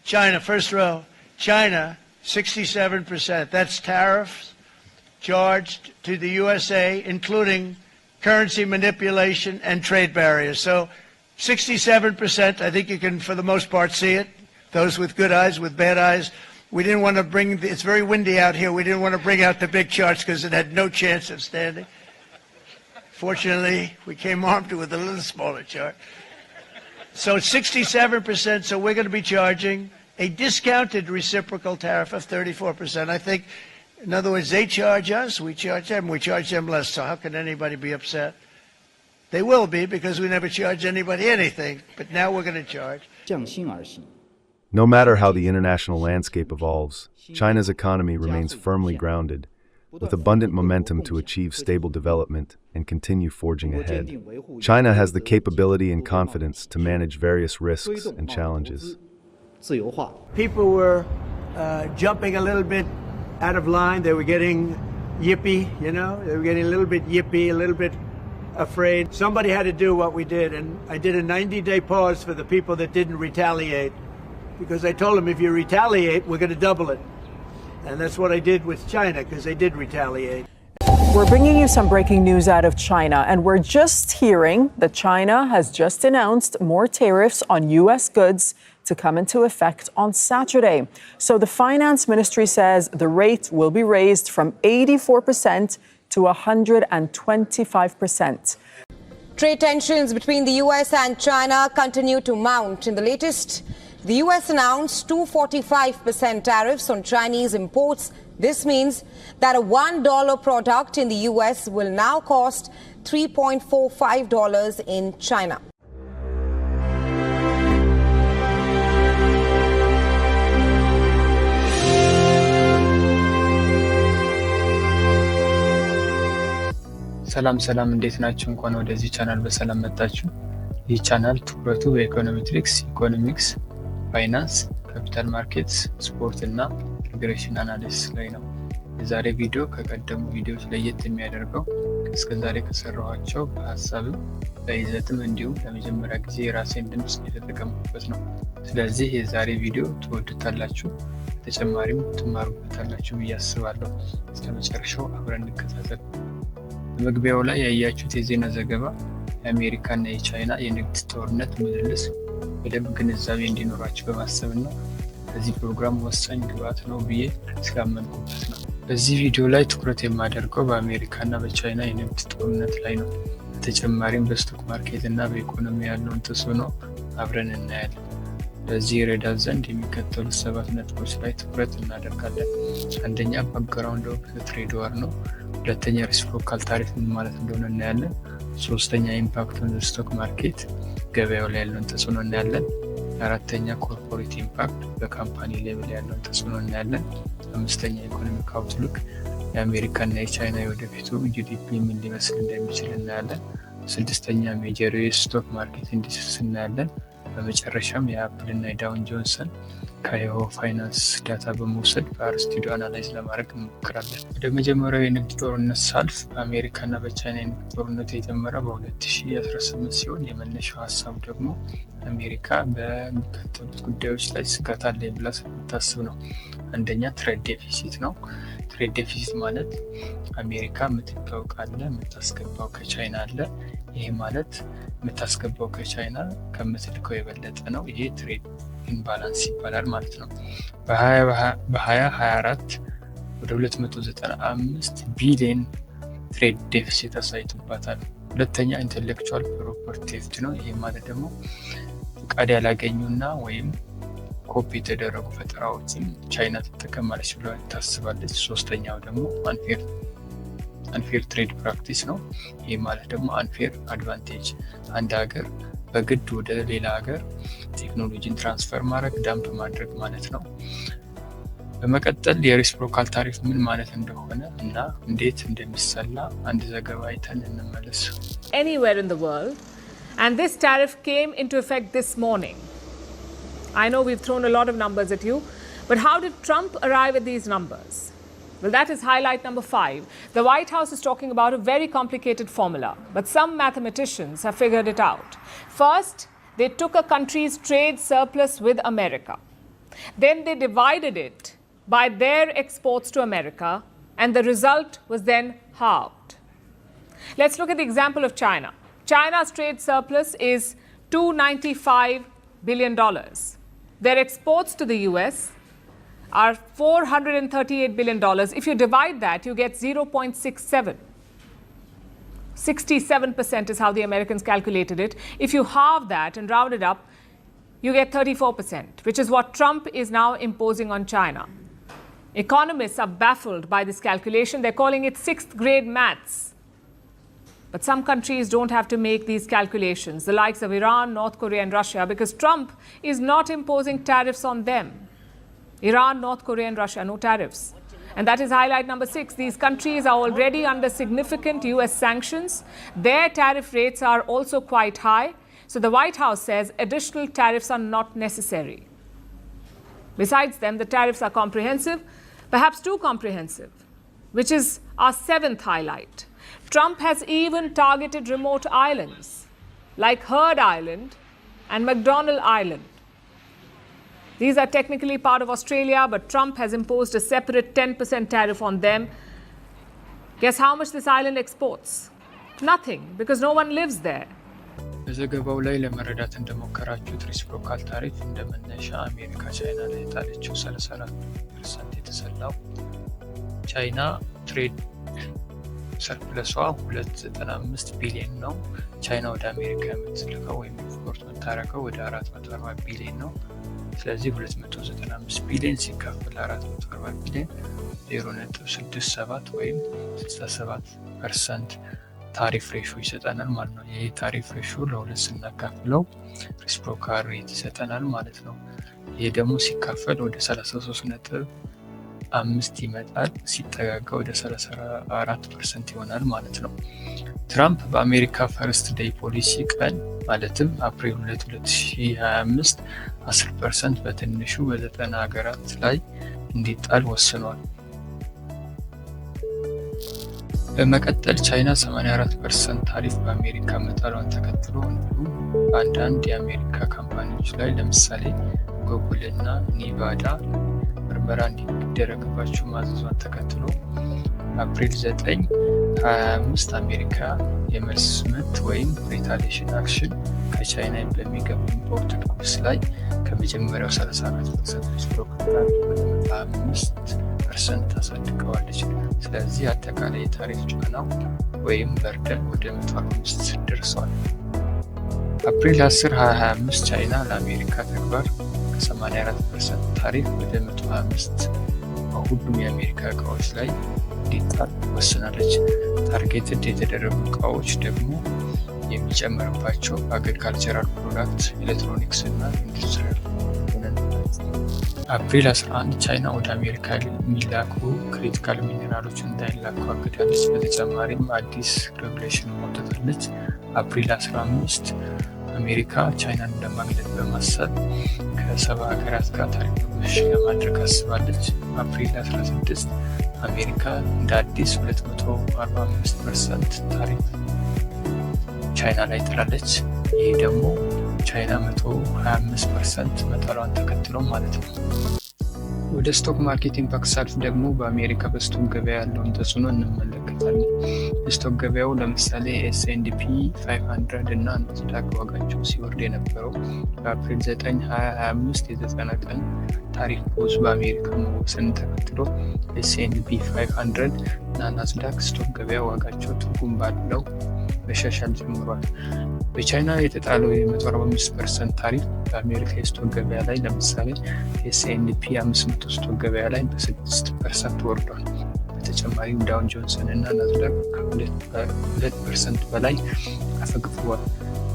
China, first row. China, 67%. That's tariffs charged to the USA, including currency manipulation and trade barriers. So 67%, I think you can, for the most part, see it. Those with good eyes, with bad eyes. We didn't want to bring, it's very windy out here, we didn't want to bring out the big charts because it had no chance of standing. Fortunately, we came armed with a little smaller chart. So it's 67%, so we're going to be charging a discounted reciprocal tariff of 34%. I think, in other words, they charge us, we charge them less. So how can anybody be upset? They will be, because we never charge anybody anything, but now we're going to charge. No matter how the international landscape evolves, China's economy remains firmly grounded, with abundant momentum to achieve stable development and continue forging ahead. China has the capability and confidence to manage various risks and challenges. People were jumping a little bit out of line. They were getting yippy, you know? They were getting a little bit yippy, a little bit afraid. Somebody had to do what we did, and I did a 90-day pause for the people that didn't retaliate, because I told them, if you retaliate, we're going to double it. And that's what I did with China, because they did retaliate. We're bringing you some breaking news out of China, and we're just hearing that China has just announced more tariffs on U.S. goods to come into effect on Saturday. So the finance ministry says the rate will be raised from 84% to 125%. Trade tensions between the U.S. and China continue to mount. In the latest, the U.S. announced 245% tariffs on Chinese imports. This means that a $1 product in the U.S. will now cost $3.45 in China. ሰላም እንዴት ናችሁ? እንኳን ወደዚህ ቻናል በሰላም መጣችሁ። ይህ ቻናል ትኩረቱ በኢኮኖሜትሪክስ፣ ኢኮኖሚክስ፣ ፋይናንስ፣ ካፒታል ማርኬትስ፣ ስፖርት እና ኢንቴግሬሽን አናሊሲስ ላይ ነው። የዛሬ ቪዲዮ ከቀደሙ ቪዲዮዎች ለየት የሚያደርገው እስከዛሬ ከሰራኋቸው በሐሳብም በይዘትም እንዲሁም ለመጀመሪያ ጊዜ የራሴን ድምጽ የተጠቀምኩበት ነው። ስለዚህ የዛሬ ቪዲዮ ትወዱታላችሁ፣ ተጨማሪም ትማሩበታላችሁ ብዬ አስባለሁ። እስከ መጨረሻው አብረን እንከታተል። በመግቢያው ላይ ያያችሁት የዜና ዘገባ የአሜሪካና የቻይና የንግድ ጦርነት ምልልስ በደንብ ግንዛቤ እንዲኖራችሁ በማሰብና ለዚህ ፕሮግራም ወሳኝ ግብዓት ነው ብዬ ስላመንኩበት ነው። በዚህ ቪዲዮ ላይ ትኩረት የማደርገው በአሜሪካና በቻይና የንግድ ጦርነት ላይ ነው። በተጨማሪም በስቶክ ማርኬት እና በኢኮኖሚ ያለውን ተጽዕኖ አብረን እናያለን። ለዚህ ረዳ ዘንድ የሚከተሉት 7 ነጥቦች ላይ ትኩረት እናደርጋለን። አንደኛ፣ ባክግራውንድ ኦፍ ትሬድ ዋር ነው። ሁለተኛ፣ ሪሲፕሮካል ታሪፍ ምን ማለት እንደሆነ እናያለን። ሶስተኛ፣ ኢምፓክት ኦን ስቶክ ማርኬት ገበያው ላይ ያለውን ተጽዕኖ እናያለን። አራተኛ፣ ኮርፖሬት ኢምፓክት በካምፓኒ ሌቭል ያለውን ተጽዕኖ እናያለን። አምስተኛ፣ ኢኮኖሚክ አውትሉክ የአሜሪካና የቻይና የወደፊቱ ጂዲፒ ምን ሊመስል እንደሚችል እናያለን። ስድስተኛ፣ ሜጀር የስቶክ ማርኬት ኢንዲስስ እናያለን። በመጨረሻም የአፕል እና የዳውን ጆንሰን ከይሆ ፋይናንስ ዳታ በመውሰድ በአርስቲዶ አናላይዝ ለማድረግ እንሞክራለን። ወደ መጀመሪያው የንግድ ጦርነት ሳልፍ በአሜሪካና በቻይና የንግድ ጦርነት የጀመረው በ2018 ሲሆን የመነሻው ሀሳብ ደግሞ አሜሪካ በሚከተሉት ጉዳዮች ላይ ስጋት አለ ብላ ስለምታስብ ነው። አንደኛ፣ ትሬድ ዴፊሲት ነው። ትሬድ ዴፊሲት ማለት አሜሪካ የምትልከው ዕቃ አለ፣ የምታስገባው ከቻይና አለ። ይሄ ማለት የምታስገባው ከቻይና ከምትልከው የበለጠ ነው። ይሄ ትሬድ ኢምባላንስ ይባላል ማለት ነው። በ2024 ወደ 295 ቢሊዮን ትሬድ ዴፊሲት አሳይቶባታል። ሁለተኛ፣ ኢንተሌክቹዋል ፕሮፐርቲ ቴፍት ነው። ይሄ ማለት ደግሞ ፍቃድ ያላገኙና ወይም ኮፒ የተደረጉ ፈጠራዎችን ቻይና ትጠቀማለች ብላ ታስባለች። ሶስተኛው ደግሞ አንፌር ትሬድ ፕራክቲስ ነው። ይህ ማለት ደግሞ አንፌር አድቫንቴጅ፣ አንድ ሀገር በግድ ወደ ሌላ ሀገር ቴክኖሎጂን ትራንስፈር ማድረግ፣ ዳምፕ ማድረግ ማለት ነው። በመቀጠል የሪሲፕሮካል ታሪፍ ምን ማለት እንደሆነ እና እንዴት እንደሚሰላ አንድ ዘገባ አይተን እንመለስ። Anywhere in the world, and this tariff came into effect this morning. I know we've thrown a lot of numbers at you, but how did Trump arrive at these numbers? Well, that is highlight number 5. The White House is talking about a very complicated formula, but some mathematicians have figured it out. First, they took a country's trade surplus with America. Then they divided it by their exports to America, and the result was then halved. Let's look at the example of China. China's trade surplus is $295 billion. Their exports to the US are $438 billion. If you divide that, you get 0.67. 67% is how the Americans calculated it. If you halve that and round it up, you get 34%, which is what Trump is now imposing on China. Economists are baffled by this calculation. They're calling it sixth grade maths. But some countries don't have to make these calculations, the likes of Iran, North Korea, and Russia, because Trump is not imposing tariffs on them. Iran, North Korea, and Russia, no tariffs. And that is highlight number 6. These countries are already under significant US sanctions. Their tariff rates are also quite high. So the White House says additional tariffs are not necessary. Besides them, the tariffs are comprehensive, perhaps too comprehensive, which is our 7th highlight. Trump has even targeted remote islands like Heard Island and McDonnell Island. These are technically part of Australia, but Trump has imposed a separate 10% tariff on them. Guess how much this island exports? Nothing, because no one lives there. በዘገባው ላይ ለመረዳት እንደሞከራችሁት ሪሲፕሮካል ታሪፍ እንደ መነሻ አሜሪካ ቻይና ላይ የጣለችው 34% የተሰላው ቻይና ትሬድ ሰርፕለሷ 295 ቢሊዮን ነው። ቻይና ወደ አሜሪካ የምትልከው ወይም ኤክስፖርት የምታደርገው ወደ 440 ቢሊዮን ነው። ስለዚህ 295 ቢሊዮን ሲካፈል 440 ቢሊዮን 0.67 ወይም 67% ታሪፍ ሬሾ ይሰጠናል ማለት ነው። ይህ ታሪፍ ሬሾ ለሁለት ስናካፍለው ሪሲፕሮካል ሬት ይሰጠናል ማለት ነው። ይህ ደግሞ ሲካፈል ወደ 33.5 ይመጣል፣ ሲጠጋጋ ወደ 34% ይሆናል ማለት ነው። ትራምፕ በአሜሪካ ፈርስት ዴይ ፖሊሲ ቀን ማለትም አፕሪል 2 2025 10% በትንሹ በ90 ሀገራት ላይ እንዲጣል ወስኗል። በመቀጠል ቻይና 84% ታሪፍ በአሜሪካ መጣሏን ተከትሎ እንዲሁም በአንዳንድ የአሜሪካ ካምፓኒዎች ላይ ለምሳሌ ጉግል እና ኔቫዳ ምርመራ እንዲደረግባቸው ማዘዟን ተከትሎ አፕሪል 9 2025 አሜሪካ የመልስ ምት ወይም ሪታሊሽን አክሽን ከቻይና በሚገቡ ኢምፖርትድ ጉድስ ላይ ከመጀመሪያው 34% ሪሲፕሮካል ወደ 5% ታሳድገዋለች። ስለዚህ አጠቃላይ የታሪፍ ጫናው ወይም በርደን ወደ 145 ደርሷል። አፕሪል 10 2025 ቻይና ለአሜሪካ ተግባር ከ84% ታሪፍ ወደ 125 በሁሉም የአሜሪካ እቃዎች ላይ እንዲጣል ወስናለች። ታርጌትድ የተደረጉ እቃዎች ደግሞ የሚጨመርባቸው አግሪካልቸራል ፕሮዳክት፣ ኤሌክትሮኒክስ እና ኢንዱስትሪያል አፕሪል 11 ቻይና ወደ አሜሪካ የሚላኩ ክሪቲካል ሚኔራሎች እንዳይላኩ አግዳለች። በተጨማሪም አዲስ ሬጉሌሽን አውጥታለች። አፕሪል 15 አሜሪካ ቻይናን ለማግለል በማሰብ ከ70 ሀገራት ጋር ታሪፍ ግብይት ለማድረግ አስባለች። አፕሪል 16 አሜሪካ እንደ አዲስ 245% ታሪፍ ቻይና ላይ ጥላለች። ይህ ደግሞ ቻይና 125% መጣሏን ተከትሎ ማለት ነው። ወደ ስቶክ ማርኬት ኢምፓክት ሳልፍ ደግሞ በአሜሪካ በስቶክ ገበያ ያለውን ተጽዕኖ እንመለከታለን። የስቶክ ገበያው ለምሳሌ ኤስ&ፒ 500 እና ናስዳቅ ዋጋቸው ሲወርድ የነበረው በአፕሪል 9 2025 የ90 ቀን ታሪፍ ፖዝ በአሜሪካ መወሰን ተከትሎ ኤስ&ፒ 500 እና ናስዳቅ ስቶክ ገበያ ዋጋቸው ትርጉም ባለው መሻሻል ጀምሯል። በቻይና የተጣለው የ145% ታሪፍ በአሜሪካ የስቶክ ገበያ ላይ ለምሳሌ ኤስ&ፒ 500 ስቶክ ገበያ ላይ በ6% ወርዷል። በተጨማሪም ዳው ጆንሰን እና ናስዳቅ ከ2% በላይ አፈግፍጓል።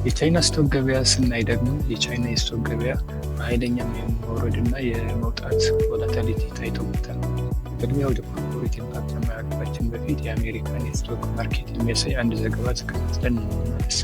የቻይና ስቶክ ገበያ ስናይ ደግሞ የቻይና የስቶክ ገበያ በኃይለኛ የመውረድ እና የመውጣት ቮላቲሊቲ ታይቶበታል። በቅድሚያ ወደ ኮርፖሬት ኢምፓክት ከማያልፋችን በፊት የአሜሪካን የስቶክ ማርኬት የሚያሳይ አንድ ዘገባ ተከታትለን እንመለስ።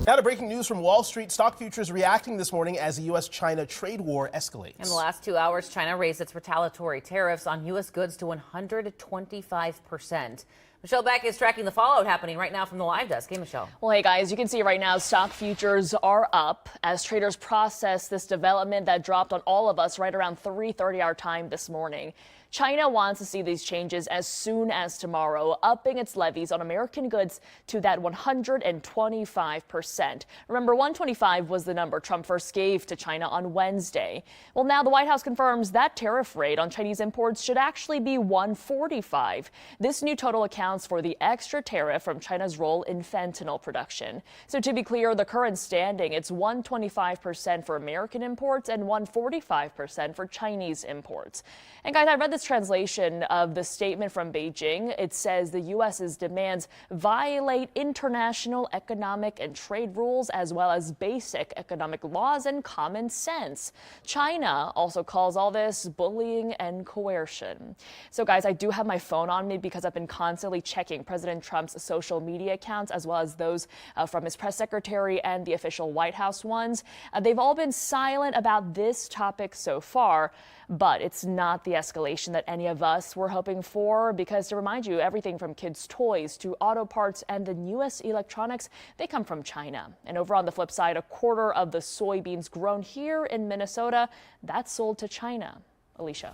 Now to breaking news from Wall Street. Stock futures reacting this morning as the U.S.-China trade war escalates. In the last 2 hours, China raised its retaliatory tariffs on U.S. goods to 125%. Michelle Beck is tracking the fallout happening right now from the live desk. Hey, Michelle. Well, hey, guys, you can see right now stock futures are up as traders process this development that dropped on all of us right around 3:30 our time this morning. China wants to see these changes as soon as tomorrow, upping its levies on American goods to that 125%. Remember, 125 was the number Trump first gave to China on Wednesday. Well, now the White House confirms that tariff rate on Chinese imports should actually be 145. This new total accounts for the extra tariff from China's role in fentanyl production. So to be clear, the current standing, it's 125% for American imports and 145% for Chinese imports. And guys, I read this translation of the statement from Beijing. It says the U.S.'s demands violate international economic and trade rules as well as basic economic laws and common sense. China also calls all this bullying and coercion. So guys, I do have my phone on me because I've been constantly checking President Trump's social media accounts as well as those from his press secretary and the official White House ones. They've all been silent about this topic so far. But it's not the escalation that any of us were hoping for, because to remind you, everything from kids' toys to auto parts and the newest electronics, they come from China. And over on the flip side, a quarter of the soybeans grown here in Minnesota, that's sold to China. Alicia.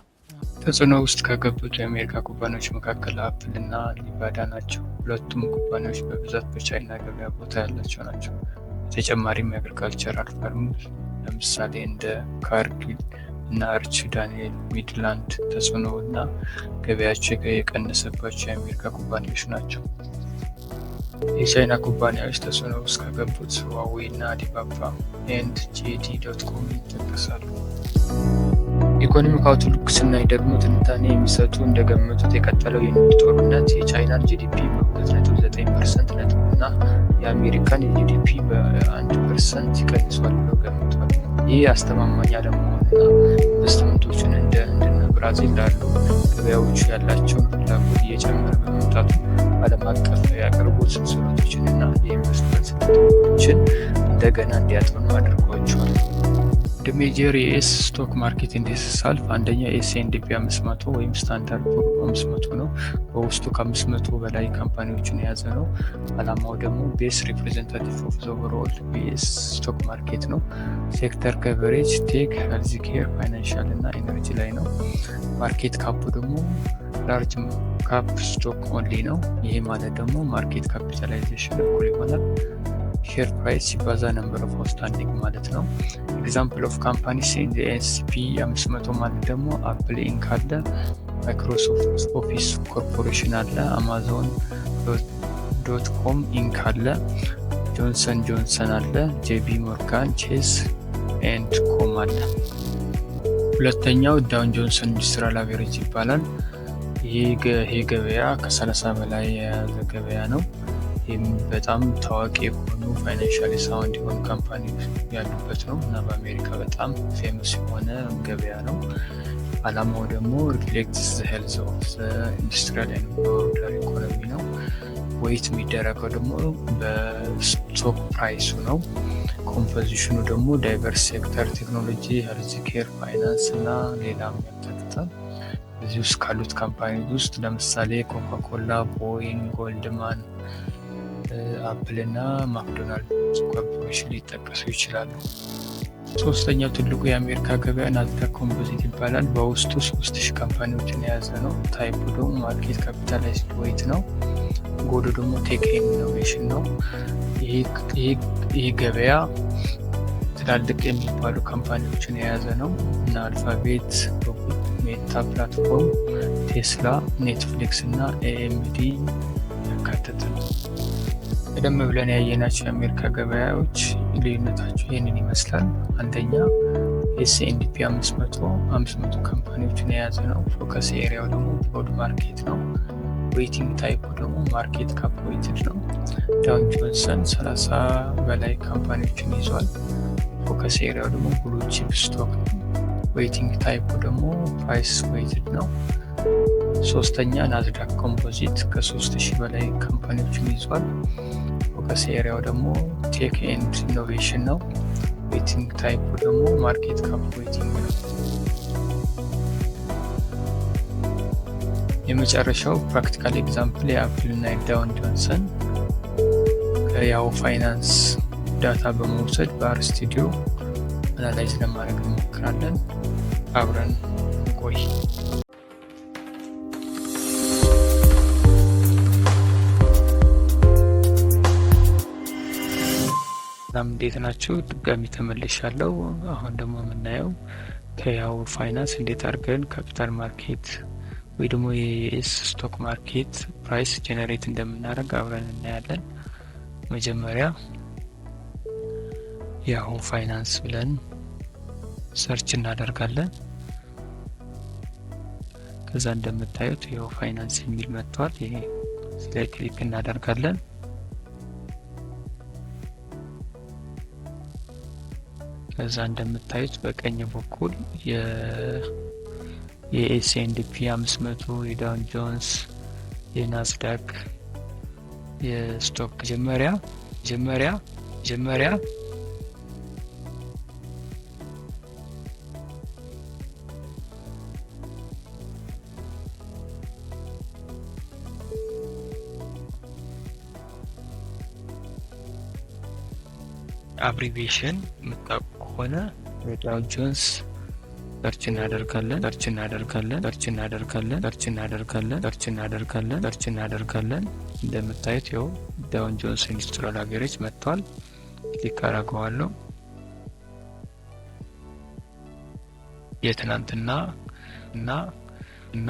ተጽዕኖ ውስጥ ከገቡት የአሜሪካ ኩባንያዎች መካከል አፕል እና ሊቫዳ ናቸው። ሁለቱም ኩባንያዎች በብዛት በቻይና ገበያ ቦታ ያላቸው ናቸው። በተጨማሪም የአግሪካልቸራል ፈርሞች ለምሳሌ እንደ ካርጊል እና አርች ዳንኤል ሚድላንድ ተጽዕኖ እና ገበያቸው የቀነሰባቸው የአሜሪካ ኩባንያዎች ናቸው። የቻይና ኩባንያዎች ተጽዕኖ ውስጥ ከገቡት ሁዋዌ እና አሊባባ ኤንድ JD.com ይጠቀሳሉ። ኢኮኖሚክ አውትሉክ ስናይ ደግሞ ትንታኔ የሚሰጡ እንደገመቱት የቀጠለው የንግድ ጦርነት የቻይናን GDP በ2.9% ነጥብና የአሜሪካን የGDP በ1% ይቀንሷል ብለው ገምቷል። ይህ አስተማማኝ አለመሆንና ኢንቨስትመንቶችን እንደህንድና ብራዚል ላሉ ገበያዎቹ ያላቸውን ፍላጎት እየጨመረ በመምጣቱ ዓለም አቀፍ የአቅርቦት ሰንሰለቶችንና የኢንቨስትመንት ነጥቦችን እንደገና እንዲያጠኑ አድርጓቸዋል። ወደ ሜጀር የኤስ ስቶክ ማርኬት ኢንዴክስ ሳልፍ አንደኛ S&P 500 ወይም ስታንዳርድ ፑር 500 ነው። በውስጡ ከ500 በላይ ካምፓኒዎችን የያዘ ነው። ዓላማው ደግሞ ቤስ ሪፕሬዘንታቲቭ ኦፍ ዘ ኦቨርኦል ዩኤስ ስቶክ ማርኬት ነው። ሴክተር ከቨሬጅ ቴክ፣ ሄልዝ ኬር፣ ፋይናንሻል እና ኤነርጂ ላይ ነው። ማርኬት ካፑ ደግሞ ላርጅ ካፕ ስቶክ ኦንሊ ነው። ይሄ ማለት ደግሞ ማርኬት ካፒታላይዜሽን እኩል ይሆናል ሼር ፕራይስ ሲባዛ ነምበር ኦፍ አውትስታንዲንግ ማለት ነው። ኤግዛምፕል ኦፍ ካምፓኒስ ኢን ዘ S&P 500 ማለት ደግሞ አፕል ኢንክ አለ፣ ማይክሮሶፍት ኦፊስ ኮርፖሬሽን አለ፣ አማዞን.com ኢንክ አለ፣ ጆንሰን ጆንሰን አለ፣ JP ሞርጋን ቼስ ኤንድ ኮም አለ። ሁለተኛው ዳውን ጆንሰን ኢንዱስትሪያል አቨሬጅ ይባላል። ይሄ ገበያ ከ30 በላይ የያዘ ገበያ ነው። ይህም በጣም ታዋቂ የሆኑ ፋይናንሻሊ ሳውንድ የሆኑ ካምፓኒዎች ያሉበት ነው እና በአሜሪካ በጣም ፌመስ የሆነ ገበያ ነው። ዓላማው ደግሞ ሪፍሌክትስ ዘ ሄልዝ ኦፍ ዘ ኢንዱስትሪያል ኤንድ ቦርደር ኢኮኖሚ ነው። ዌይት የሚደረገው ደግሞ በስቶክ ፕራይሱ ነው። ኮምፖዚሽኑ ደግሞ ዳይቨርስ ሴክተር፣ ቴክኖሎጂ፣ ሄልዝ ኬር፣ ፋይናንስ እና ሌላም ያካትታል። እዚህ ውስጥ ካሉት ካምፓኒዎች ውስጥ ለምሳሌ ኮካኮላ፣ ቦይንግ፣ ጎልድማን፣ አፕል እና ማክዶናልድ ኮርፖሬሽን ሊጠቀሱ ይችላሉ። ሶስተኛው ትልቁ የአሜሪካ ገበያ ናዝዳክ ኮምፖዚት ይባላል። በውስጡ 3000 ካምፓኒዎችን የያዘ ነው። ታይፑ ደግሞ ማርኬት ካፒታላይዝድ ዌይት ነው። ጎዱ ደግሞ ቴክ ኢኖቬሽን ነው። ይህ ገበያ ትላልቅ የሚባሉ ካምፓኒዎችን የያዘ ነው እና አልፋቤት፣ ሜታ ፕላትፎርም፣ ቴስላ፣ ኔትፍሊክስ እና AMD ያካተተ ነው። ቀደም ብለን ያየናቸው የአሜሪካ ገበያዎች ልዩነታቸው ይህንን ይመስላል። አንደኛ S&P 500 ካምፓኒዎችን የያዘ ነው። ፎከስ ኤሪያው ደግሞ ብሮድ ማርኬት ነው። ዌይቲንግ ታይፑ ደግሞ ማርኬት ካፕ ዌይትድ ነው። ዳውን ጆንሰን 30 በላይ ካምፓኒዎችን ይዟል። ፎከስ ኤሪያው ደግሞ ብሉ ቺፕ ስቶክ ነው። ዌይቲንግ ታይፑ ደግሞ ፕራይስ ዌይትድ ነው። ሶስተኛ ናዝዳክ ኮምፖዚት ከ3000 በላይ ካምፓኒዎችን ይዟል። ፎከስ ኤሪያው ደግሞ ቴክ ኤንድ ኢኖቬሽን ነው። ዌይቲንግ ታይፑ ደግሞ ማርኬት ካፕ ዌይቲንግ ነው። የመጨረሻው ፕራክቲካል ኤግዛምፕል የአፕሪል እና ዳውን ጆንሰን ከያሁ ፋይናንስ ዳታ በመውሰድ በአር ስቱዲዮ አናላይዝ ለማድረግ እንሞክራለን። አብረን ቆይ። ሰላም እንዴት ናችሁ? ድጋሚ ተመልሻለሁ። አሁን ደግሞ የምናየው ከያሁ ፋይናንስ እንዴት አድርገን ካፒታል ማርኬት ወይ ደግሞ የዩኤስ ስቶክ ማርኬት ፕራይስ ጄኔሬት እንደምናደርግ አብረን እናያለን። መጀመሪያ ያሁ ፋይናንስ ብለን ሰርች እናደርጋለን። ከዛ እንደምታዩት ያሁ ፋይናንስ የሚል መጥቷል። ይሄ ላይ ክሊክ እናደርጋለን። ከዛ እንደምታዩት በቀኝ በኩል የኤስኤንዲፒ 500 የዳውን ጆንስ የናስዳክ የስቶክ ጀመሪያ አብሪቪዬሽን የምታውቁ ከሆነ ዳውን ጆንስ ሰርች እናደርጋለን። እንደምታዩት ይኸው ዳውን ጆንስ ኢንዱስትሪያል አቨሬጅ መጥቷል። ክሊክ አደርገዋለሁ። የትናንትና እና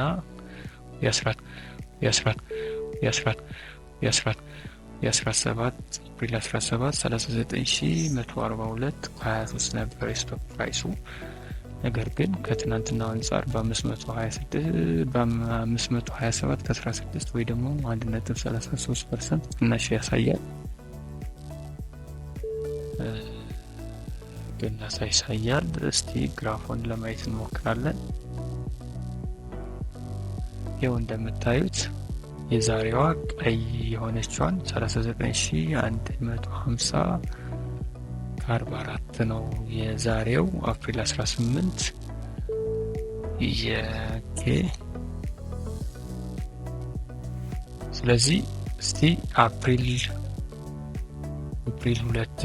የ17 አፕሪል 17 39142 23 ነበር የስቶክ ፕራይሱ። ነገር ግን ከትናንትናው አንጻር በ527 ከ16 ወይ ደግሞ 1.33% ቅናሽ ያሳያል። ቅናሽ ያሳያል። እስቲ ግራፉን ለማየት እንሞክራለን። ይኸው እንደምታዩት የዛሬዋ ቀይ የሆነችዋን 39150 44 ነው የዛሬው አፕሪል 18 የኬ። ስለዚህ እስቲ አፕሪል 2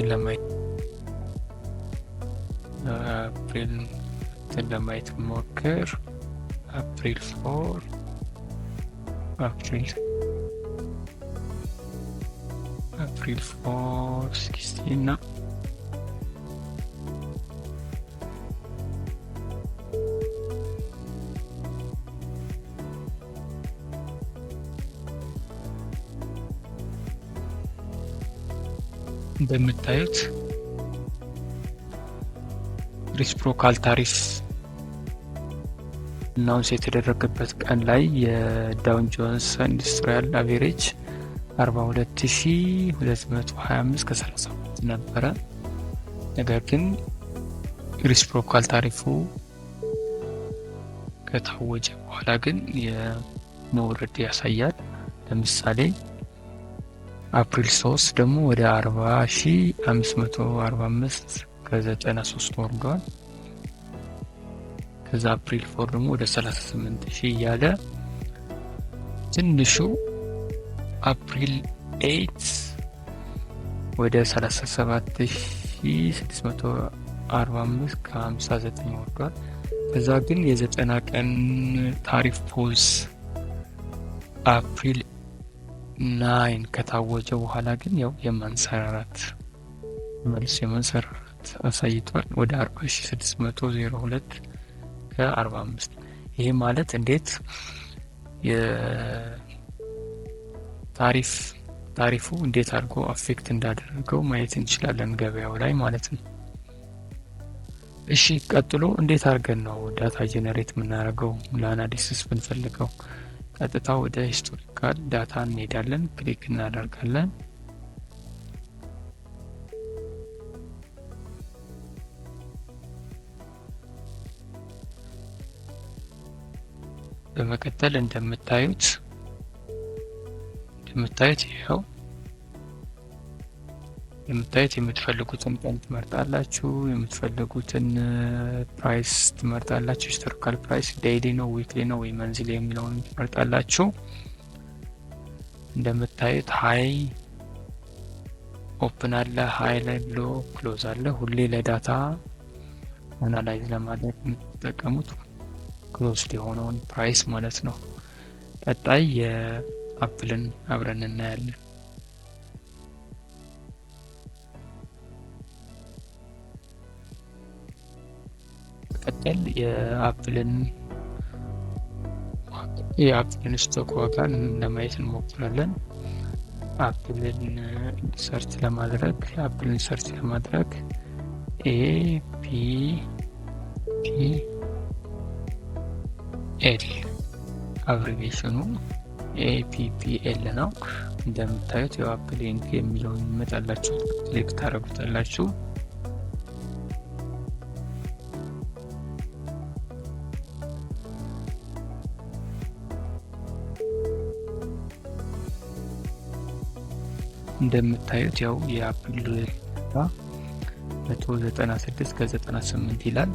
ለማየት ሞክር። አፕሪል 4 16 እና እንደምታዩት ሪሲፕሮካል ታሪፍ አናውንስ የተደረገበት ቀን ላይ የዳውን ጆንስ ኢንዱስትሪያል አቨሬጅ 42225 ከ32 ነበረ። ነገር ግን ሪሲፕሮካል ታሪፉ ከታወጀ በኋላ ግን የመውረድ ያሳያል። ለምሳሌ አፕሪል 3 ደግሞ ወደ 40545 ከ93 ወርዷል። ከዛ አፕሪል 4 ደግሞ ወደ 38000 እያለ ትንሹ አፕሪል 8 ወደ 37645 ከ59 ወርዷል። ከዛ ግን የ90 ቀን ታሪፍ ፖዝ አፕሪል 9 ከታወጀ በኋላ ግን ያው የማንሰራራት አሳይቷል። ወደ 40602 ከ45። ይሄ ማለት እንዴት ታሪፉ እንዴት አድርጎ አፌክት እንዳደረገው ማየት እንችላለን ገበያው ላይ ማለት ነው። እሺ ቀጥሎ እንዴት አድርገን ነው ዳታ ጄነሬት የምናደርገው ለአናሊሲስ ብንፈልገው? ቀጥታ ወደ ሂስቶሪካል ዳታ እንሄዳለን። ክሊክ እናደርጋለን። በመቀጠል እንደምታዩት ይኸው የምታዩት የምትፈልጉትን ቀን ትመርጣላችሁ፣ የምትፈልጉትን ፕራይስ ትመርጣላችሁ። ሂስቶሪካል ፕራይስ ዴይሊ ነው፣ ዊክሊ ነው ወይ መንዝሊ የሚለውን ትመርጣላችሁ። እንደምታዩት ሃይ ኦፕን አለ፣ ሃይ ላይ ብሎ ክሎዝ አለ። ሁሌ ለዳታ አናላይዝ ለማድረግ የምትጠቀሙት ክሎዝድ የሆነውን ፕራይስ ማለት ነው። ቀጣይ የአፕልን አብረን እናያለን። ቀጣይ የአፕልን ስቶክ ዋጋ ለማየት እንሞክራለን። አፕልን ሰርች ለማድረግ APPL አብሪቬሽኑ APPL ነው። እንደምታዩት የአፕል ኢንክ የሚለውን ይመጣላችሁ፣ ክሊክ ታደርጉታላችሁ። እንደምታዩት ያው የአፕል 196 ከ98 ይላል።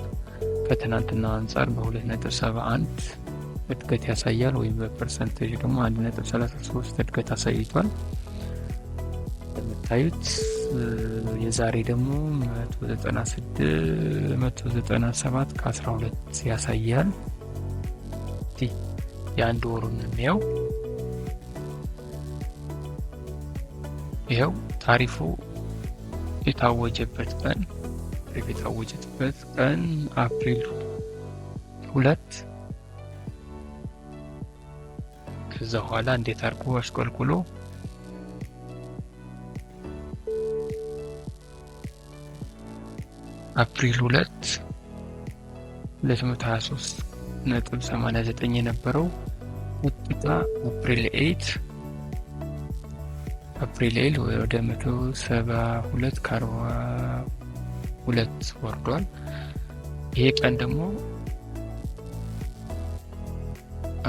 ከትናንትና አንጻር በ2.71 እድገት ያሳያል፣ ወይም በፐርሰንቴጅ ደግሞ 1.33 እድገት አሳይቷል። እንደምታዩት የዛሬ ደግሞ 197 ከ12 ያሳያል። የአንድ ወሩን የሚያው ይኸው ታሪፉ የታወጀበት ቀን አፕሪል 2 ከዛ በኋላ እንዴት አድርጎ አሽቆልቁሎ አፕሪል 2 223.89 የነበረው ውጤታ አፕሪል 8 ወደ 172 ከ42 ወርዷል። ይሄ ቀን ደግሞ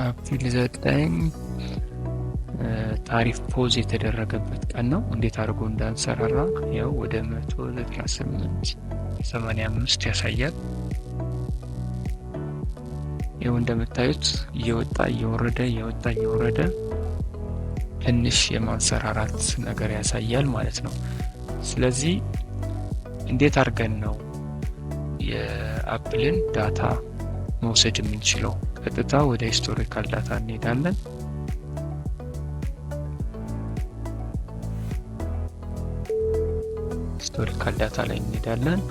አፕሪል 9 ታሪፍ ፖዝ የተደረገበት ቀን ነው። እንዴት አድርጎ እንዳንሰራራ ያው ወደ 198.85 ያሳያል። ይኸው እንደምታዩት እየወጣ እየወረደ ትንሽ የማንሰራራት ነገር ያሳያል ማለት ነው። ስለዚህ እንዴት አድርገን ነው የአፕልን ዳታ መውሰድ የምንችለው? ቀጥታ ወደ ሂስቶሪካል ዳታ እንሄዳለን። ሂስቶሪካል ዳታ ላይ እንሄዳለን፣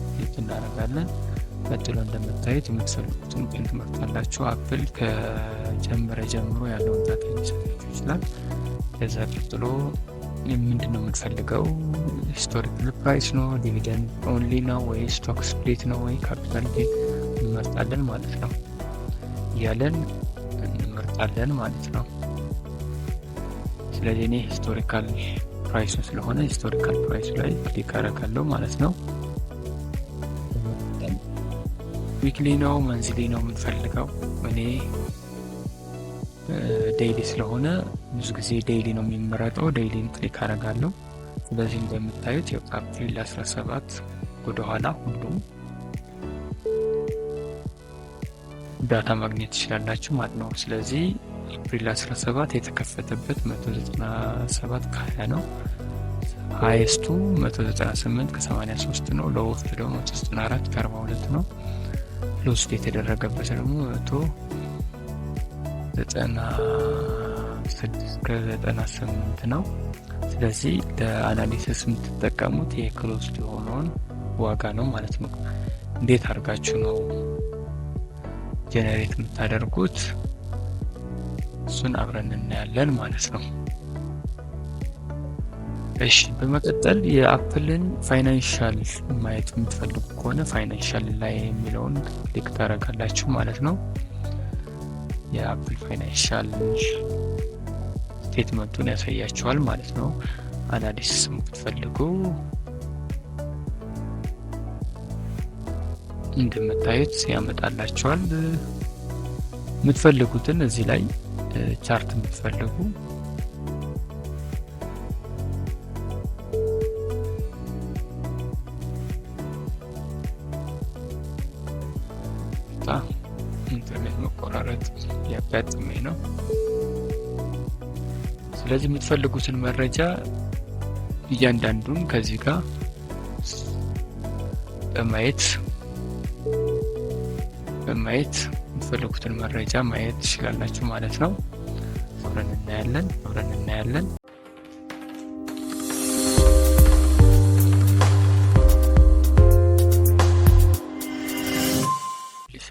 ክሊክ እናደርጋለን። ቀጥሎ እንደምታዩት የምትፈልጉትን ቀን ትመርጣላችሁ። አፕል ከጀመረ ጀምሮ ያለውን ዳታ ሊሰጣችሁ ይችላል። ከዛ ቀጥሎ ምንድን ነው የምንፈልገው? ሂስቶሪካል ፕራይስ ነው፣ ዲቪደንድ ኦንሊ ነው ወይ ስቶክ ስፕሊት ነው ወይ ካፒታል ጌን እንመርጣለን ማለት ነው። እያለን እንመርጣለን ማለት ነው። ስለዚህ እኔ ሂስቶሪካል ፕራይስ ስለሆነ ሂስቶሪካል ፕራይስ ላይ ክሊክ አደርጋለሁ ማለት ነው። ዊክሊ ነው መንዝሊ ነው የምንፈልገው? እኔ ዴይሊ ስለሆነ ብዙ ጊዜ ዴይሊ ነው የሚመረጠው። ዴይሊን ክሊክ አደርጋለሁ። ስለዚህ እንደምታዩት የአፕሪል 17 ወደኋላ ሁሉም ዳታ ማግኘት ትችላላችሁ ማለት ነው። ስለዚህ አፕሪል 17 የተከፈተበት 197 ከ20 ነው። ሃይስቱ 198 ከ83 ነው። ሎውስቱ ደግሞ 194 ከ42 ነው። ሎስት የተደረገበት ደግሞ 196 ከ98 ነው። ስለዚህ ለአናሊሲስ የምትጠቀሙት የክሎዝድ የሆነውን ዋጋ ነው ማለት ነው። እንዴት አድርጋችሁ ነው ጄኔሬት የምታደርጉት? እሱን አብረን እናያለን ማለት ነው። እሺ፣ በመቀጠል የአፕልን ፋይናንሻል ማየት የምትፈልጉ ከሆነ ፋይናንሻል ላይ የሚለውን ክሊክ ታደርጋላችሁ ማለት ነው። የአፕል ፋይናንሻል ስቴትመንቱን ያሳያችኋል ማለት ነው። አናሊሲስ የምትፈልጉ እንደምታዩት ያመጣላችኋል። የምትፈልጉትን እዚህ ላይ ቻርት የምትፈልጉ ይቅርታ ኢንተርኔት መቆራረጥ ያጋጠመኝ ነው። ስለዚህ የምትፈልጉትን መረጃ እያንዳንዱን ከዚህ ጋር በማየት የምትፈልጉትን መረጃ ማየት ትችላላችሁ ማለት ነው። አብረን እናያለን።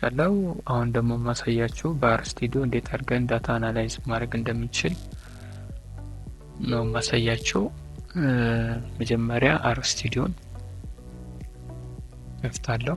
ይሻላል። አሁን ደግሞ ማሳያችሁ በአር ስቱዲዮ እንዴት አድርገን ዳታ አናላይዝ ማድረግ እንደምንችል ነው ማሳያችሁ። መጀመሪያ አር ስቱዲዮን ከፍታለሁ።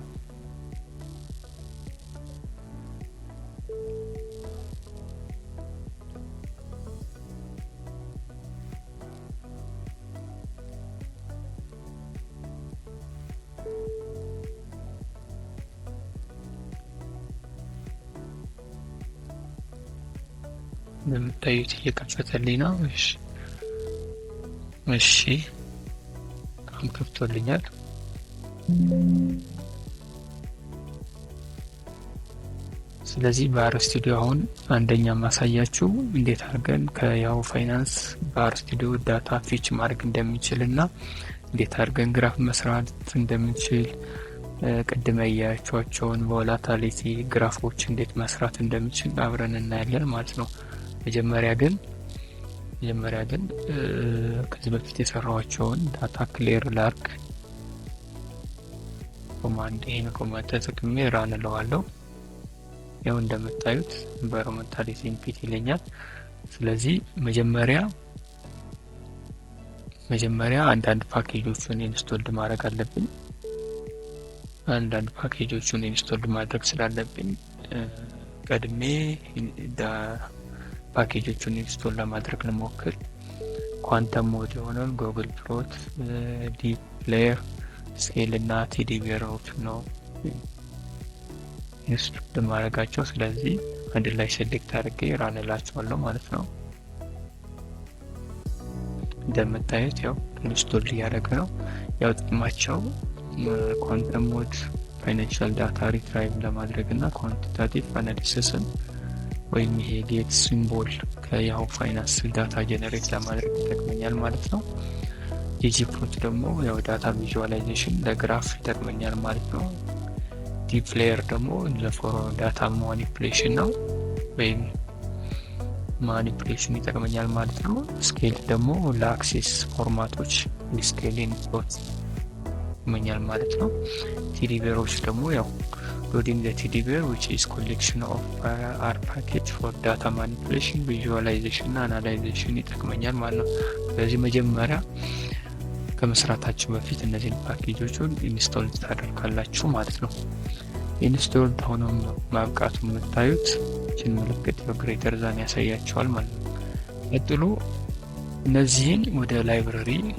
እንደምታዩት እየከፈተልኝ ነው። እሺ አሁን ከፍቶልኛል። ስለዚህ በአር ስቱዲዮ አሁን አንደኛ ማሳያችሁ እንዴት አድርገን ከያሁ ፋይናንስ በአር ስቱዲዮ ዳታ ፊች ማድረግ እንደሚችል እና እንዴት አድርገን ግራፍ መስራት እንደምንችል ቅድመ ያያችኋቸውን ቮላቲሊቲ ግራፎች እንዴት መስራት እንደምንችል አብረን እናያለን ማለት ነው። መጀመሪያ ግን ከዚህ በፊት የሰራኋቸውን ዳታ ክሊር ላርክ ኮማንድ ተጠቅሜ ራን እለዋለሁ። ያው እንደምታዩት ኢንቫይሮንመንታሊቲ ኢንፑት ይለኛል። ስለዚህ መጀመሪያ አንዳንድ ፓኬጆችን ኢንስቶል ማድረግ አለብኝ። አንዳንድ ፓኬጆችን ኢንስቶል ማድረግ ስላለብኝ ቀድሜ ፓኬጆችን ኢንስቶል ለማድረግ ልሞክር። ኳንተም ሞድ የሆነውን ጉግል ፕሎት፣ ዲፕ ፕሌየር፣ ስኬል እና ቲዲቢሮች ነው ኢንስቶል ማድረጋቸው። ስለዚህ አንድ ላይ ሴሌክት አድርጌ ራን እላቸዋለሁ ማለት ነው። እንደምታዩት ያው ኢንስቶል እያደረገ ነው። ያው ጥቅማቸው ኳንተም ሞድ ፋይናንሻል ዳታ ሪትራይቭ ለማድረግ እና ኳንቲታቲቭ አናሊሲስን ወይም ይሄ ጌት ሲምቦል ከያሁ ፋይናንስ ዳታ ጀነሬት ለማድረግ ይጠቅመኛል ማለት ነው። ጂጂፕሎት ደግሞ ያው ዳታ ቪዥዋላይዜሽን ለግራፍ ይጠቅመኛል ማለት ነው። ዲፕ ሌየር ደግሞ ለፎሮ ዳታ ማኒፑሌሽን ነው ወይም ማኒፑሌሽን ይጠቅመኛል ማለት ነው። ስኬል ደግሞ ለአክሴስ ፎርማቶች ስኬሊንግ ፕሎት ይጠቅመኛል ማለት ነው። ቲዲቢሮች ደግሞ ያው loading the TDBR which is collection of R package for data manipulation, visualization እና analyzation ይጠቅመኛል ማለት ነው። ስለዚህ መጀመሪያ ከመስራታችሁ በፊት እነዚህን ፓኬጆችን ኢንስቶል ታደርጋላችሁ ማለት ነው። ኢንስቶል ሆኖ ማብቃቱ የምታዩት እችን ምልክት በግሬተር ዛን ያሳያችኋል ማለት ነው። ቀጥሎ እነዚህን ወደ ላይብረሪውን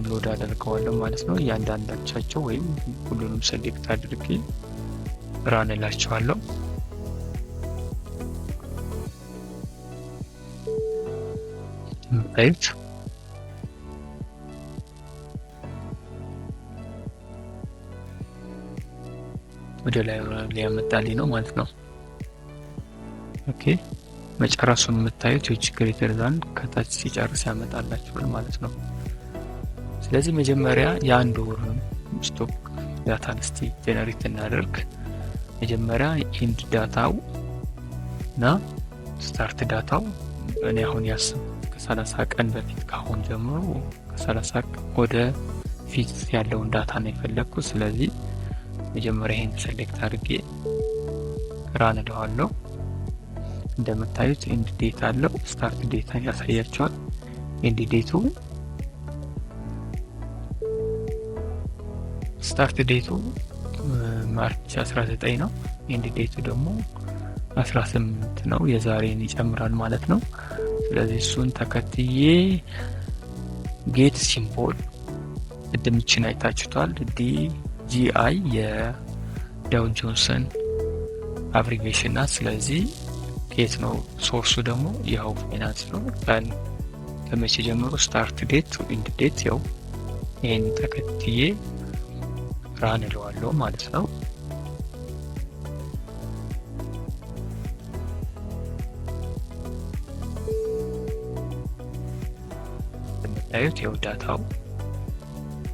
ሎድ አደርገዋለሁ ማለት ነው። እያንዳንዳቸው ወይም ሁሉንም ሴሌክት አድርጌ ራን እላቸዋለሁ። ራይት ወደ ላይብረሪ ሊያመጣልኝ ነው ማለት ነው። ኦኬ መጨረሱን የምታዩት ግሬተር ዛን ከታች ሲጨርስ ያመጣላችኋል ማለት ነው። ስለዚህ መጀመሪያ የአንድ ወር ስቶክ ዳታን እስቲ ጀነሬት እናደርግ። መጀመሪያ ኢንድ ዳታው እና ስታርት ዳታው እኔ አሁን ያሰብኩት ከ30 ቀን በፊት ካሁን ጀምሮ ከ30 ወደ ፊት ያለውን ዳታ ነው የፈለኩት። ስለዚህ መጀመሪያ ይሄን ሴሌክት አድርጌ ራን እለዋለሁ። እንደምታዩት ኢንድ ዴት አለው፣ ስታርት ዴታ ያሳያቸዋል። ኢንድ ዴቱ ስታርት ዴቱ ማርች 19 ነው። ኢንድ ዴቱ ደግሞ 18 ነው። የዛሬን ይጨምራል ማለት ነው። ስለዚህ እሱን ተከትዬ ጌት ሲምቦል ቅድምችን አይታችሁታል። DGI የዳው ጆንሰን አብሪቬሽን ናት። ስለዚህ ጌት ነው። ሶርሱ ደግሞ ያው ፋይናንስ ነው። ከመቼ ጀምሮ ስታርት ዴት ኢንድ ዴት ያው ይሄን ተከትዬ ራን እለዋለሁ ማለት ነው። እንደምታዩት ይኸው ዳታው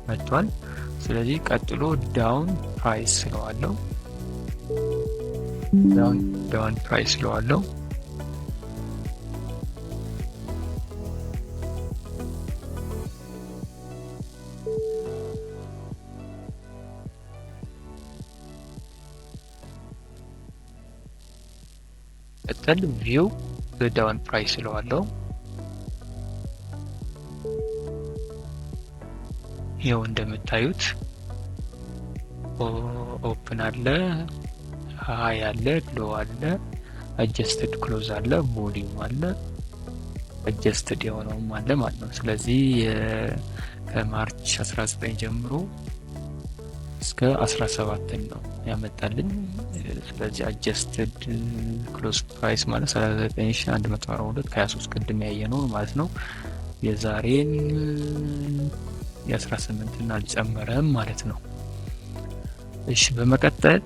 መጥቷል። ስለዚህ ቀጥሎ ዳውን ፕራይስ ስለዋለው ዳውን ፕራይስ ስለዋለው ቀጥል ቪው ዳውን ፕራይስ ስለዋለው ይኸው እንደምታዩት ኦፕን አለ፣ ሃይ አለ፣ ሎ አለ፣ አጀስትድ ክሎዝ አለ፣ ቮሊዩም አለ፣ አጀስትድ የሆነውም አለ ማለት ነው። ስለዚህ ከማርች 19 ጀምሮ እስከ 17 ነው ያመጣልኝ። ስለዚህ አጀስትድ ክሎዝ ፕራይስ ማለት 39142 ከ23 ቅድም ያየነው ማለት ነው። የዛሬን የ18 እና አልጨመረም ማለት ነው። እሺ በመቀጠል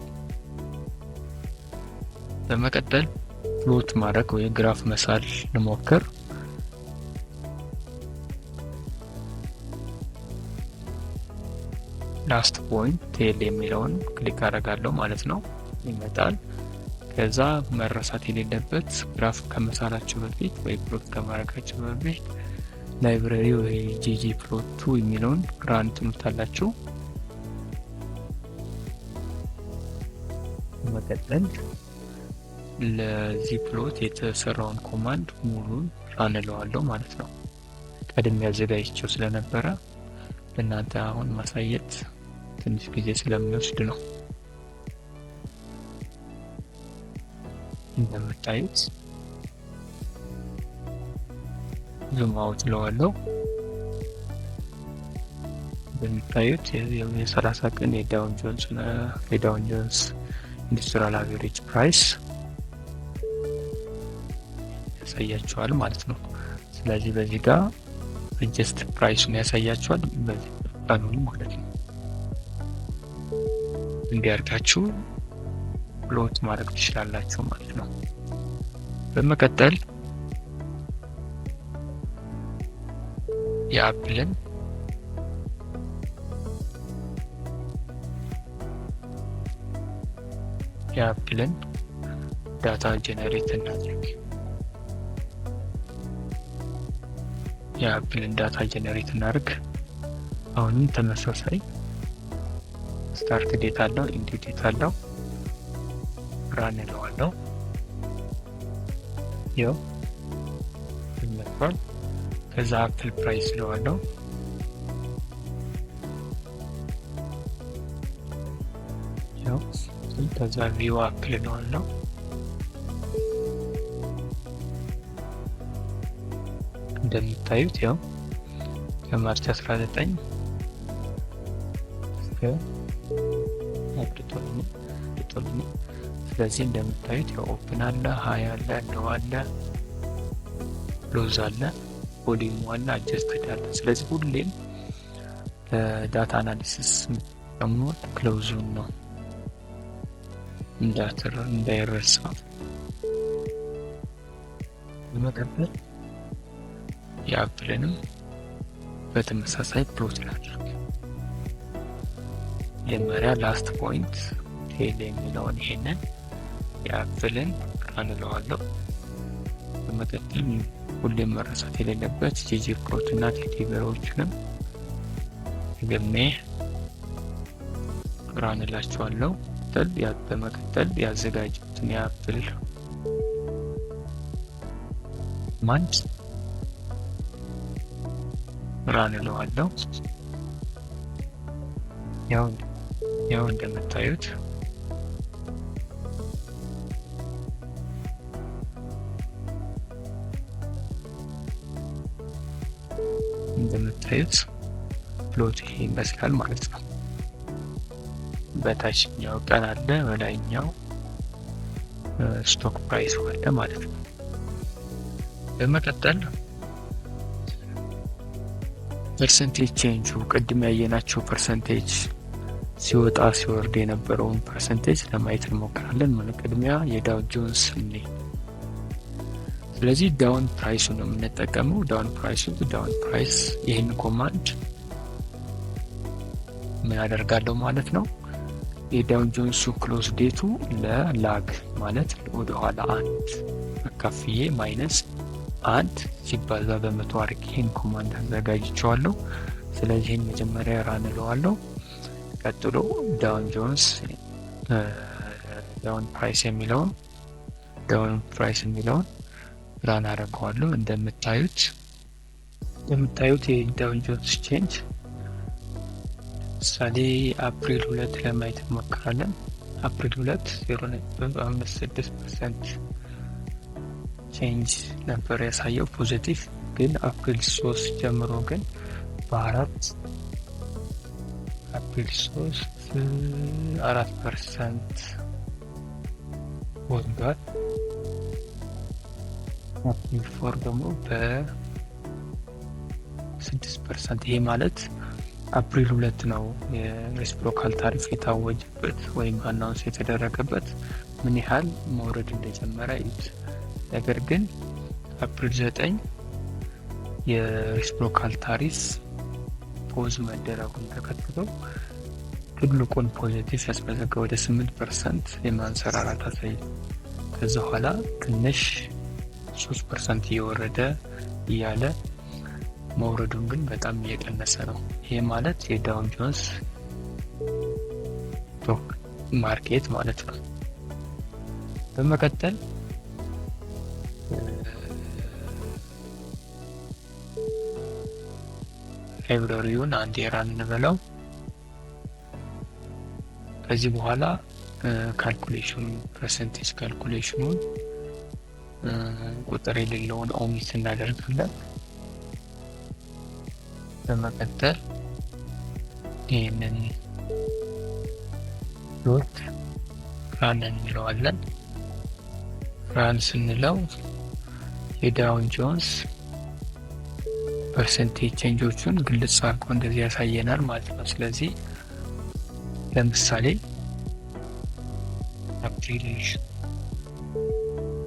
ፕሎት ማድረግ ወይ ግራፍ መሳል ልሞክር። ላስት ፖይንት ቴል የሚለውን ክሊክ አደርጋለሁ ማለት ነው። ይመጣል። ከዛ መረሳት የሌለበት ግራፍ ከመሳላችሁ በፊት ወይ ፕሎት ከማድረጋችሁ በፊት ላይብረሪ ወይ ጂጂ ፕሎት 2 የሚለውን ራን ትሉታላችሁ። በመቀጠል ለዚህ ፕሎት የተሰራውን ኮማንድ ሙሉን ራን እለዋለሁ ማለት ነው። ቀድሜ አዘጋጅቼው ስለነበረ ለእናንተ አሁን ማሳየት ትንሽ ጊዜ ስለሚወስድ ነው። እንደምታዩት ዙም አውት እለዋለሁ። እንደምታዩት የ30 ቀን የዳውን ጆንስ ኢንዱስትሪያል አቨሬጅ ፕራይስ ያሳያችኋል ማለት ነው። ስለዚህ በዚህ ጋር አጀስት ፕራይሱን ያሳያችኋል በዚህ ቀኑን ማለት ነው። እንዲያርጋችሁ ፕሎት ማድረግ ትችላላችሁ ማለት ነው። በመቀጠል የአፕልን ዳታ ጀነሬት እናድርግ። የአፕልን ዳታ ጀነሬት እናድርግ። አሁንም ተመሳሳይ ስታርት ዴት አለው፣ ኢንድ ዴት አለው። ራን እለዋለሁ። ይኸው ይመጣል። ከዛ አፕል ፕራይስ እለዋለሁ። ይኸው ከዛ ቪው አፕል እለዋለሁ። እንደምታዩት ያው ከማርች 19 እስከ አፕዴት። ስለዚህ እንደምታዩት ያው ኦፕን አለ፣ ሃይ አለ፣ ሎ አለ፣ ክሎዝ አለ፣ ቮሊዩም አለ፣ አጀስትድ አለ። ስለዚህ ሁሌም ለዳታ አናሊሲስ የምንጠቀመው ክሎዙን ነው እንዳይረሳ። በመቀጠል የአፕልንም በተመሳሳይ ፕሎት ላድርግ። መጀመሪያ ላስት ፖይንት ቴል የሚለውን ይሄንን የአፕልን ራን እለዋለሁ። በመቀጠል ሁሌም መረሳት የሌለበት ጂጂ ፕሎት እና ቴዲበሮችንም ገሜ ራን እላቸዋለሁ። በመቀጠል ያዘጋጁትን የአፕል ማንድ ራን እለዋለሁ። ያው እንደምታዩት ፕሎት ይሄ ይመስላል ማለት ነው። በታችኛው ቀን አለ፣ በላይኛው ስቶክ ፕራይስ አለ ማለት ነው። በመቀጠል ፐርሰንቴጅ ቼንጁ ቅድም ያየናቸው ፐርሰንቴጅ ሲወጣ ሲወርድ የነበረውን ፐርሰንቴጅ ለማየት እንሞክራለን። ቅድሚያ የዳው ጆንስ ስለዚህ ዳውን ፕራይሱ ነው የምንጠቀመው። ዳውን ፕራይስ ይህን ኮማንድ ምን አደርጋለሁ ማለት ነው። የዳውን ጆንሱ ክሎዝ ዴቱ ለላግ ማለት ወደ ኋላ 1 አካፍዬ ማይነስ 1 ሲባዛ በመቶ አድርጌ ይህን ኮማንድ አዘጋጅቼዋለሁ። ስለዚህ ይህን መጀመሪያ ራን እለዋለሁ። ቀጥሎ ዳውን ጆንስ ዳውን ፕራይስ የሚለውን ራን አደርገዋለሁ። እንደምታዩት የዳውን ጆንስ ቼንጅ ምሳሌ አፕሪል 2 ለማየት እንሞክራለን። አፕሪል 2 0.56% ቼንጅ ነበር ያሳየው ፖዚቲቭ። ግን አፕሪል 3 ጀምሮ ግን አፕሪል 3 4% ወርዷል። አፕሪል 4 ደግሞ በ6%። ይሄ ማለት አፕሪል 2 ነው የሬሲፕሮካል ታሪፍ የታወጀበት ወይም አናውንስ የተደረገበት ምን ያህል መውረድ እንደጀመረ እዩት። ነገር ግን አፕሪል 9 የሬሲፕሮካል ታሪፍ ፖዝ መደረጉን ተከትሎ ትልቁን ፖዚቲቭ ያስመዘገበ ወደ 8% የማንሰራራት አሳይ። ከዛ በኋላ ትንሽ 3% እየወረደ እያለ መውረዱን ግን በጣም እየቀነሰ ነው። ይሄ ማለት የዳውን ጆንስ ስቶክ ማርኬት ማለት ነው። በመቀጠል ላይብረሪውን አንድ የራን እንበለው። ከዚህ በኋላ ፐርሰንቴጅ ካልኩሌሽኑን ቁጥር የሌለውን ኦሚት እናደርጋለን። በመቀጠል ይህንን ዶት ራን እንለዋለን። ራን ስንለው የዳውን ጆንስ ፐርሰንቴጅ ቼንጆቹን ግልጽ አድርጎ እንደዚህ ያሳየናል ማለት ነው። ስለዚህ ለምሳሌ አፕሪል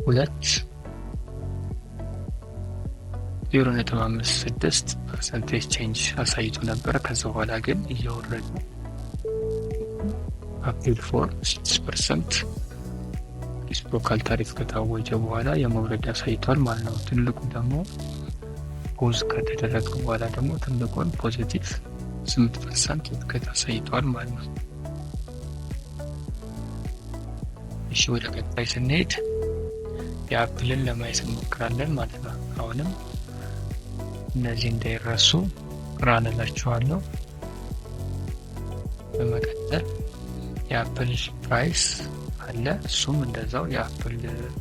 2 0.56% ቼንጅ አሳይቶ ነበረ። ከዛ በኋላ ግን እየወረደ አፕሪል 4 6% ሬሲፕሮካል ታሪፍ ከታወጀ በኋላ የመውረድ አሳይቷል ማለት ነው። ትልቁ ደግሞ ፖዝ ከተደረገ በኋላ ደግሞ ትልቁን ፖዚቲቭ 8% እድገት አሳይቷል ማለት ነው። እሺ ወደ ቀጣይ ስንሄድ የአፕልን ለማየት እንሞክራለን ማለት ነው። አሁንም እነዚህ እንዳይረሱ ራን እላችኋለሁ። በመቀጠል የአፕል ፕራይስ አለ፣ እሱም እንደዛው የአፕል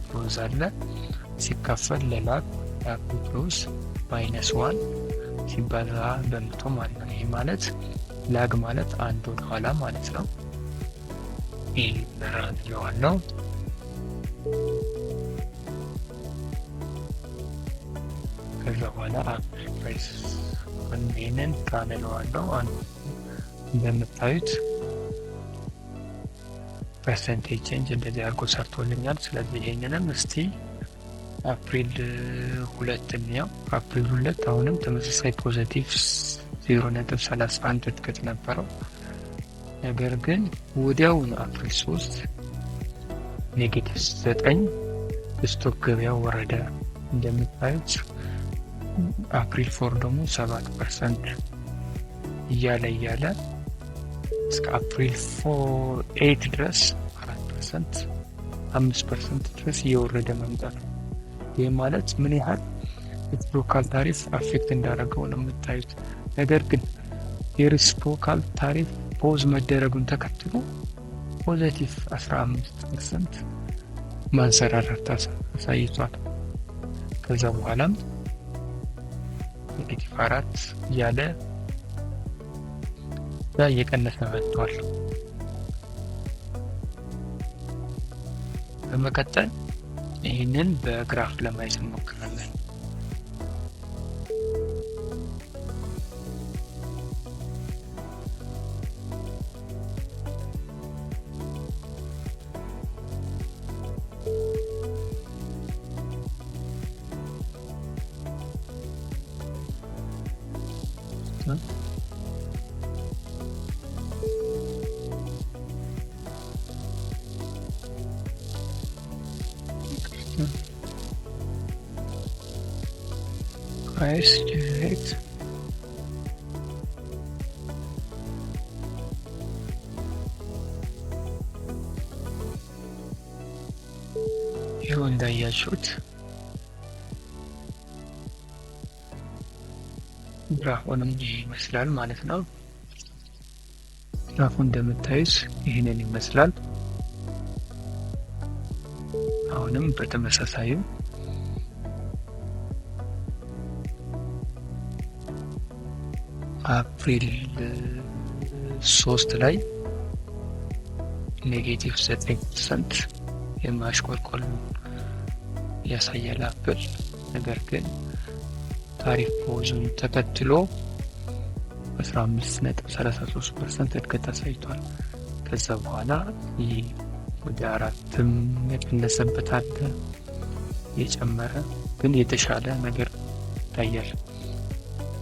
ክሎዝ አለ ሲካፈል ለላግ የአፕል ክሎዝ -1 ሲባዛ በመቶ ማለት ነው። ይሄ ማለት ላግ ማለት አንድ ወደ ኋላ ማለት ነው። ይሄ ራን እለዋለሁ። ከዛ በኋላ አፕል ፕራይስ ይህንን ራን እለዋለሁ። እንደምታዩት ፐርሰንቴጅ ቼንጅ እንደዚህ አድርጎ ሰርቶልኛል። ስለዚህ ይሄንንም እስቲ አፕሪል 2 እንየው። አፕሪል 2 አሁንም ተመሳሳይ ፖዚቲቭ 0.31 እድገት ነበረው። ነገር ግን ወዲያውኑ አፕሪል 3 -9 ስቶክ ገበያው ወረደ። እንደምታዩት አፕሪል 4 ደግሞ 7% እያለ እስከ አፕሪል 8 ድረስ 4% 5% ድረስ እየወረደ መምጣት ነው። ይህ ማለት ምን ያህል ሬሲፕሮካል ታሪፍ አፌክት እንዳደረገው ነው የምታዩት። ነገር ግን የሬሲፕሮካል ታሪፍ ፖዝ መደረጉን ተከትሎ ፖዚቲቭ 15% ማንሰራራት አሳይቷል። ከዛ በኋላም -4 እያለ እየቀነሰ መጥቷል። በመቀጠል ይህንን በግራፍ ለማየት እንሞክራለን። price generate ይኸው እንዳያችሁት ግራፉንም ይመስላል ማለት ነው። ግራፉ እንደምታዩት ይህንን ይመስላል። አሁንም በተመሳሳይ አፕሪል 3 ላይ ኔጌቲቭ 9% የማሽቆልቆል ያሳያል አፕል። ነገር ግን ታሪፍ ፖዙን ተከትሎ 15.33% እድገት አሳይቷል። ከዛ በኋላ ይህ ወደ 4 የቀነሰበት አለ፣ የጨመረ ግን የተሻለ ነገር ይታያል።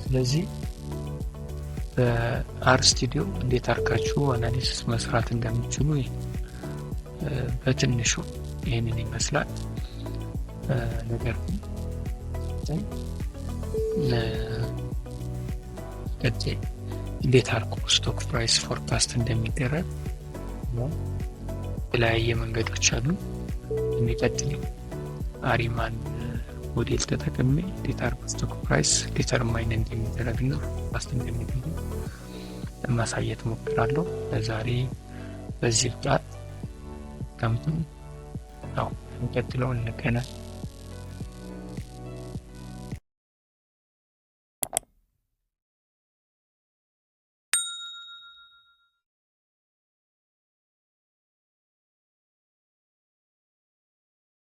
ስለዚህ በአር ስቱዲዮ እንዴት አርካችሁ አናሊሲስ መስራት እንደምትችሉ በትንሹ ይህንን ይመስላል። ነገር ግን እንዴት አርቆ ስቶክ ፕራይስ ፎርካስት እንደሚደረግ የተለያየ መንገዶች አሉ። የሚቀጥለው አሪማን ሞዴል ተጠቅሜ እንዴት አርቆ ስቶክ ፕራይስ ዲተርማይን እንደሚደረግ ነው ፎርካስት እንደሚደረግ ለማሳየት ሞክራለሁ። ለዛሬ በዚህ ብቃት ከምቱ ነው። የሚቀጥለው እንገናኝ።